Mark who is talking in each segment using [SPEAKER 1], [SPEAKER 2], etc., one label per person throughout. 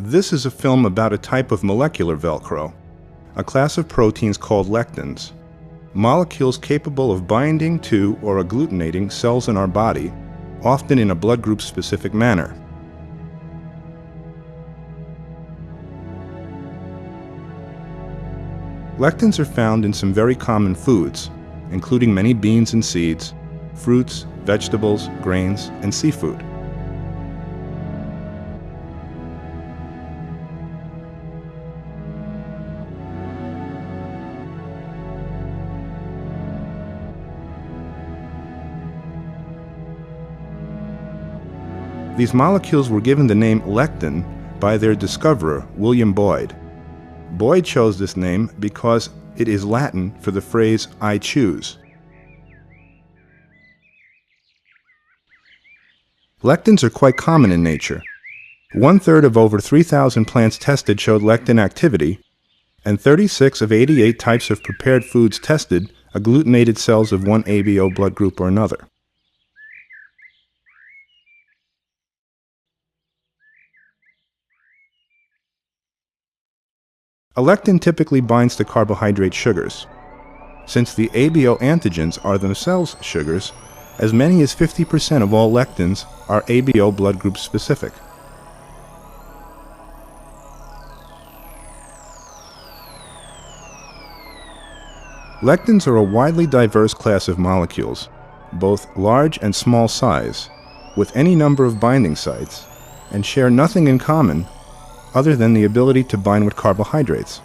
[SPEAKER 1] This is a film about a type of molecular Velcro, a class of proteins called lectins, molecules capable of binding to or agglutinating cells in our body, often in a blood group specific manner. Lectins are found in some very common foods, including many beans and seeds, fruits, vegetables, grains, and seafood. These molecules were given the name lectin by their discoverer, William Boyd. Boyd chose this name because it is Latin for the phrase, "I choose." Lectins are quite common in nature. 1/3 of over 3,000 plants tested showed lectin activity, and 36 of 88 types of prepared foods tested agglutinated cells of one ABO blood group or another. A lectin typically binds to carbohydrate sugars. Since the ABO antigens are themselves sugars, as many as 50% of all lectins are ABO blood group specific. Lectins are a widely diverse class of molecules, both large and small size, with any number of binding sites, and share nothing in common other than the ability to bind with carbohydrates.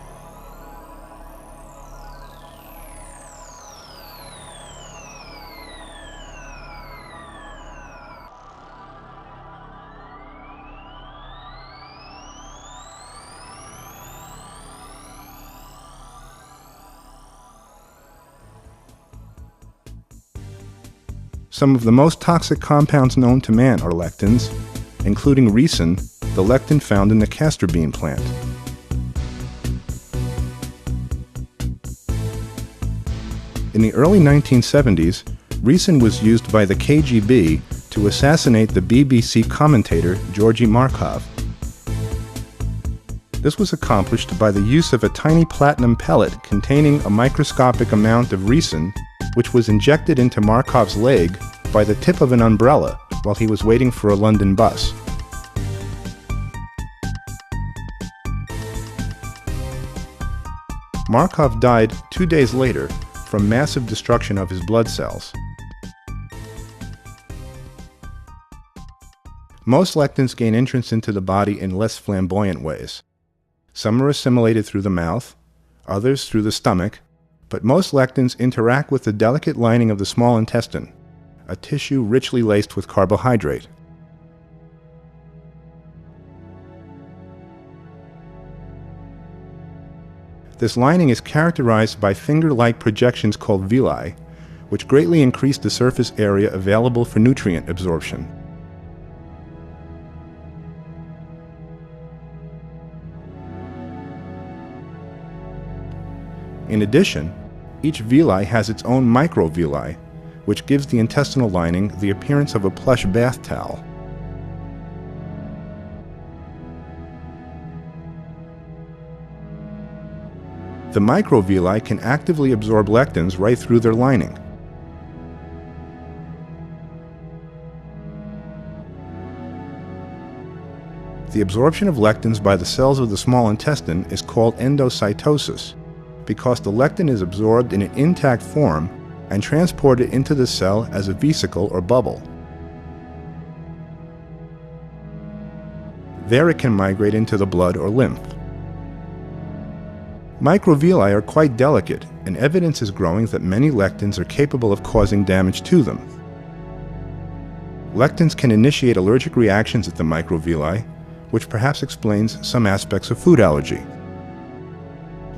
[SPEAKER 1] Some of the most toxic compounds known to man are lectins, including ricin, the lectin found in the castor bean plant. In the early 1970s, ricin was used by the KGB to assassinate the BBC commentator Georgy Markov. This was accomplished by the use of a tiny platinum pellet containing a microscopic amount of ricin, which was injected into Markov's leg by the tip of an umbrella while he was waiting for a London bus. Markov died 2 days later from massive destruction of his blood cells. Most lectins gain entrance into the body in less flamboyant ways. Some are assimilated through the mouth, others through the stomach, but most lectins interact with the delicate lining of the small intestine, a tissue richly laced with carbohydrate. This lining is characterized by finger-like projections called villi, which greatly increase the surface area available for nutrient absorption. In addition, each villi has its own microvilli, which gives the intestinal lining the appearance of a plush bath towel. The microvilli can actively absorb lectins right through their lining. The absorption of lectins by the cells of the small intestine is called endocytosis, because the lectin is absorbed in an intact form and transported into the cell as a vesicle or bubble. There it can migrate into the blood or lymph. Microvilli are quite delicate, and evidence is growing that many lectins are capable of causing damage to them. Lectins can initiate allergic reactions at the microvilli, which perhaps explains some aspects of food allergy.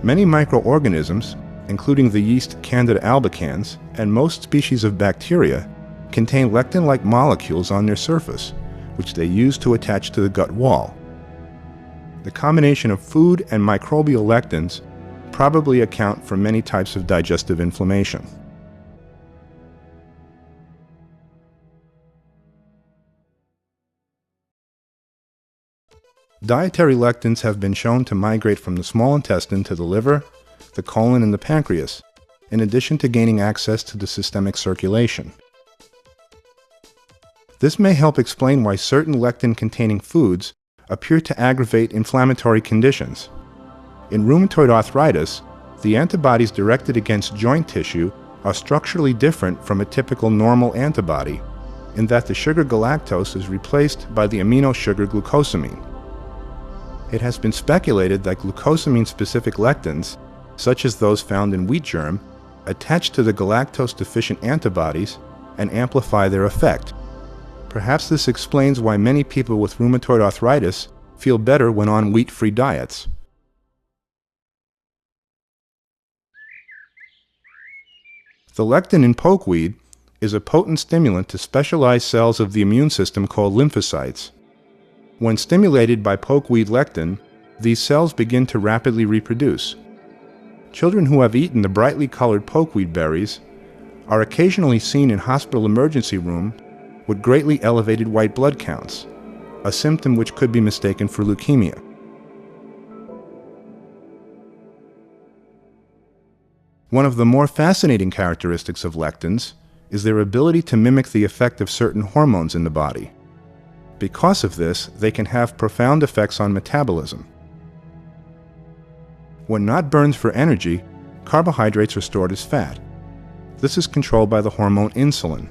[SPEAKER 1] Many microorganisms, including the yeast Candida albicans and most species of bacteria, contain lectin-like molecules on their surface, which they use to attach to the gut wall. The combination of food and microbial lectins probably account for many types of digestive inflammation. Dietary lectins have been shown to migrate from the small intestine to the liver, the colon, and the pancreas, in addition to gaining access to the systemic circulation. This may help explain why certain lectin-containing foods appear to aggravate inflammatory conditions. In rheumatoid arthritis, the antibodies directed against joint tissue are structurally different from a typical normal antibody, in that the sugar galactose is replaced by the amino sugar glucosamine. It has been speculated that glucosamine-specific lectins, such as those found in wheat germ, attach to the galactose-deficient antibodies and amplify their effect. Perhaps this explains why many people with rheumatoid arthritis feel better when on wheat-free diets. The lectin in pokeweed is a potent stimulant to specialized cells of the immune system called lymphocytes. When stimulated by pokeweed lectin, these cells begin to rapidly reproduce. Children who have eaten the brightly colored pokeweed berries are occasionally seen in hospital emergency room with greatly elevated white blood counts, a symptom which could be mistaken for leukemia. One of the more fascinating characteristics of lectins is their ability to mimic the effect of certain hormones in the body. Because of this, they can have profound effects on metabolism. When not burned for energy, carbohydrates are stored as fat. This is controlled by the hormone insulin.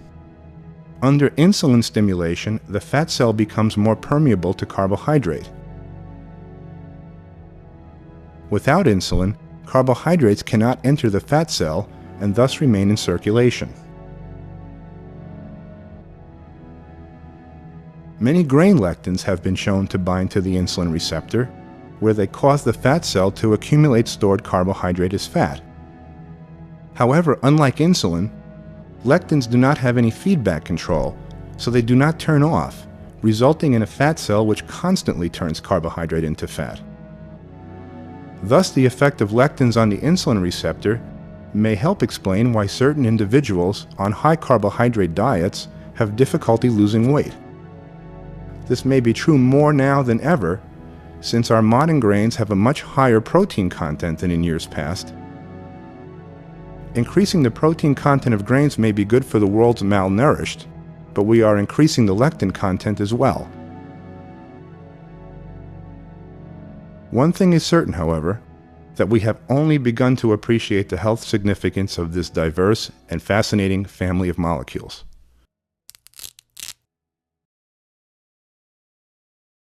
[SPEAKER 1] Under insulin stimulation, the fat cell becomes more permeable to carbohydrate. Without insulin, carbohydrates cannot enter the fat cell and thus remain in circulation. Many grain lectins have been shown to bind to the insulin receptor, where they cause the fat cell to accumulate stored carbohydrate as fat. However, unlike insulin, lectins do not have any feedback control, so they do not turn off, resulting in a fat cell which constantly turns carbohydrate into fat. Thus, the effect of lectins on the insulin receptor may help explain why certain individuals on high carbohydrate diets have difficulty losing weight. This may be true more now than ever, since our modern grains have a much higher protein content than in years past. Increasing the protein content of grains may be good for the world's malnourished, but we are increasing the lectin content as well. One thing is certain, however, that we have only begun to appreciate the health significance of this diverse and fascinating family of molecules.